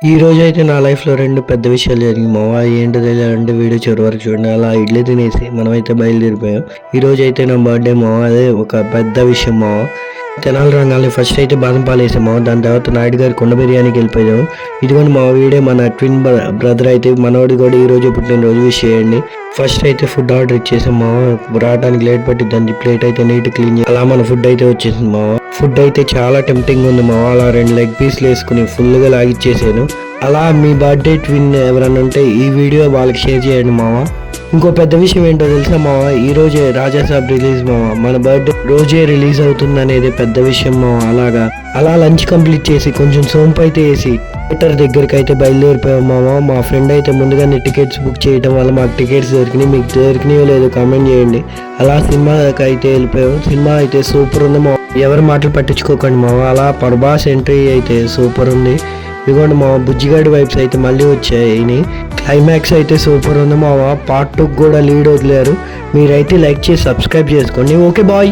ఈ రోజైతే నా లైఫ్‌లో 2 పెద్ద విషయాలు జరిగినాయి మావ. ఏంటో తెలియాలంటే వీడియో చివరి వరకు చూడండి. అలా ఇడ్లీ తినేసి మనమైతే బయలుదేరిపోయాం. ఈరోజైతే నా బర్త్‌డే మావ. అదే ఒక పెద్ద విషయం మావ. తెనాలి రంగాల్ని ఫస్ట్ అయితే బాదం పాలు వేసాం మావ. దాని తర్వాత నాయుడు గారి కుండ బిర్యానీకి వెళ్ళిపోయాము. ఇదిగోండి మావ, వీడే మన ట్విన్ బ్రదర్. అయితే మనోడి కూడా ఈరోజు పుట్టినరోజు విష్ చేయండి. ఫస్ట్ అయితే ఫుడ్ ఆర్డర్ ఇచ్చేసాం మావ. రావడానికి లేట్ పట్టిద్దండి. ప్లేట్ అయితే నీట్ క్లీన్ చేసి అలా మన ఫుడ్ అయితే వచ్చేసింది మావ. ఫుడ్ అయితే చాలా టెంప్టింగ్ ఉంది మావ. అలా 2 లెగ్ పీస్లు వేసుకుని ఫుల్గా లాగిచ్చేసాను. అలా మీ బర్త్డే ట్విన్ ఎవరన్నా ఉంటే ఈ వీడియో వాళ్ళకి షేర్ చేయండి మావ. ఇంకో పెద్ద విషయం ఏంటో తెలుసా మావ, ఈ రోజే రాజాసాబ్ రిలీజ్ మావ. మన బర్త్డే రోజే రిలీజ్ అవుతుంది అనేది పెద్ద విషయం మావ. అలా లంచ్ కంప్లీట్ చేసి కొంచెం సోంపు అయితే వేసి థియేటర్ దగ్గరికి అయితే బయలుదేరిపోయాం మావ. మా ఫ్రెండ్ అయితే ముందుగానే టికెట్స్ బుక్ చేయడం వల్ల మాకు టికెట్స్ దొరికినాయి. మీకు దొరికినాయో లేదో కామెంట్ చేయండి. అలా సినిమాకి అయితే వెళ్ళిపోయాం. సినిమా అయితే సూపర్ ఉంది మావ. ఎవరు మాటలు పట్టించుకోకండి మావ. అలా ప్రభాస్ ఎంట్రీ అయితే సూపర్ ఉంది. ఇదిగోండి మా బుజ్జిగాడి వైబ్స్ అయితే మళ్ళీ వచ్చాయి. క్లైమాక్స్ అయితే సూపర్ ఉంది మావ. పార్ట్ 2 కూడా లీడ్ వదిలేరు. మీరైతే లైక్ చేసి సబ్స్క్రైబ్ చేసుకోండి. Okay bye.